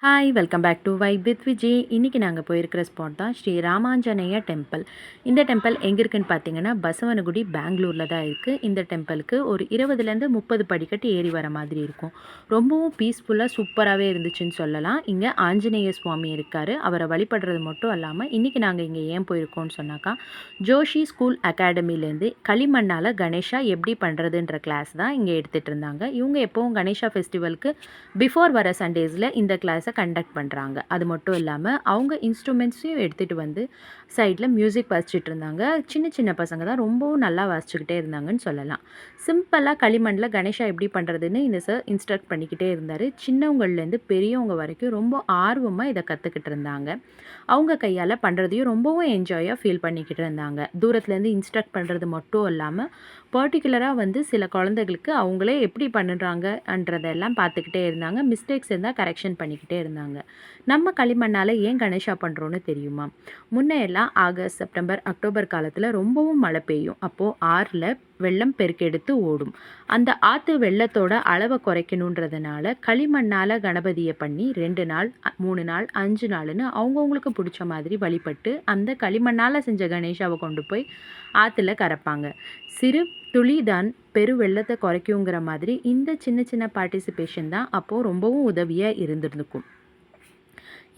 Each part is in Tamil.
Hi welcome back to vibe with Vijay. இன்றைக்கி நாங்கள் போயிருக்கிற ஸ்பாட் தான் ஸ்ரீ ராமாஞ்சநேய டெம்பிள். இந்த டெம்பிள் எங்கே இருக்குன்னு பார்த்தீங்கன்னா பசவனகுடி பெங்களூரில் தான் இருக்குது. இந்த டெம்பிளுக்கு ஒரு 20லேருந்து 30 படிக்கட்டு ஏறி வர மாதிரி இருக்கும். ரொம்பவும் பீஸ்ஃபுல்லாக சூப்பராகவே இருந்துச்சுன்னு சொல்லலாம். இங்கே ஆஞ்சநேய சுவாமி இருக்கார். அவரை வழிபடுறது மட்டும் இல்லாமல் இன்றைக்கி நாங்கள் இங்கே ஏன் போயிருக்கோம்னு சொன்னாக்கா ஜோஷி ஸ்கூல் அகாடமிலேருந்து களிமண்ணால் கணேஷா எப்படி பண்ணுறதுன்ற கிளாஸ் தான் இங்கே எடுத்துகிட்டு இருந்தாங்க. இவங்க எப்போவும் கணேஷா ஃபெஸ்டிவலுக்கு பிஃபோர் வர சண்டேஸில் இந்த கிளாஸை கண்டக்ட் பண்ணுறாங்க. அது மட்டும் இல்லாமல் அவங்க இன்ஸ்ட்ருமெண்ட்ஸையும் எடுத்துகிட்டு வந்து சைடில் மியூசிக் வாசிச்சுட்டு இருந்தாங்க. சின்ன சின்ன பசங்க தான் ரொம்பவும் நல்லா வாசிச்சுக்கிட்டே இருந்தாங்கன்னு சொல்லலாம். சிம்பிளாக களிமண்ணில் கணேஷா எப்படி பண்ணுறதுன்னு இந்த சார் இன்ஸ்ட்ரக்ட் பண்ணிக்கிட்டே இருந்தார். சின்னவங்கள்லேருந்து பெரியவங்க வரைக்கும் ரொம்ப ஆர்வமாக இதை கற்றுக்கிட்டு இருந்தாங்க. அவங்க கையால் பண்ணுறதையும் ரொம்பவும் என்ஜாயாக ஃபீல் பண்ணிக்கிட்டு இருந்தாங்க. தூரத்துலேருந்து இன்ஸ்ட்ரக்ட் பண்ணுறது மட்டும் இல்லாமல் பர்டிகுலராக வந்து சில குழந்தைகளுக்கு அவங்களே எப்படி பண்ணுறாங்கன்றதெல்லாம் பார்த்துக்கிட்டே இருந்தாங்க. மிஸ்டேக்ஸ் இருந்தால் கரெக்ஷன் பண்ணிக்கிட்டே இருந்தாங்க. நம்ம களிமண்ணால் ஏன் கணேஷா பண்ணுறோன்னு தெரியுமா? முன்ன எல்லாம் ஆகஸ்ட், செப்டம்பர், அக்டோபர் காலத்தில் ரொம்பவும் மழை பெய்யும். அப்போது ஆறில் வெள்ளம் பெருக்கெடுத்து ஓடும். அந்த ஆற்று வெள்ளத்தோட அளவை குறைக்கணுன்றதுனால களிமண்ணால் கணபதியை பண்ணி 2 நாள் 3 நாள் 5 நாள்னு அவங்கவுங்களுக்கு பிடிச்ச மாதிரி வழிபட்டு அந்த களிமண்ணால் செஞ்ச கணேஷாவை கொண்டு போய் ஆற்றுல கரைப்பாங்க. சிறு துளி தான் பெரு வெள்ளத்தை குறைக்குங்கிற மாதிரி இந்த சின்ன சின்ன பார்ட்டிசிபேஷன் தான் அப்போது ரொம்பவும் உதவியாக இருந்திருக்கும்.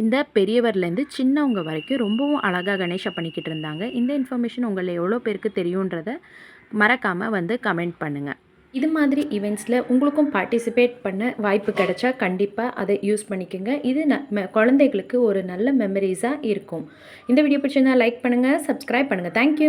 இந்த பெரியவர்லேருந்து சின்னவங்க வரைக்கும் ரொம்பவும் அழகாக கணேஷா பண்ணிக்கிட்டு இருந்தாங்க. இந்த இன்ஃபர்மேஷன் உங்களை எவ்வளோ பேருக்கு தெரியுன்றதை மறக்காமல் வந்து கமெண்ட் பண்ணுங்கள். இது மாதிரி ஈவெண்ட்ஸில் உங்களுக்கும் பார்ட்டிசிபேட் பண்ண வாய்ப்பு கிடைச்சா கண்டிப்பாக அதை யூஸ் பண்ணிக்கோங்க. இது குழந்தைகளுக்கு ஒரு நல்ல மெமரிஸாக இருக்கும். இந்த வீடியோ பிடிச்சிருந்தா லைக் பண்ணுங்கள், சப்ஸ்கிரைப் பண்ணுங்கள். தேங்க்யூ.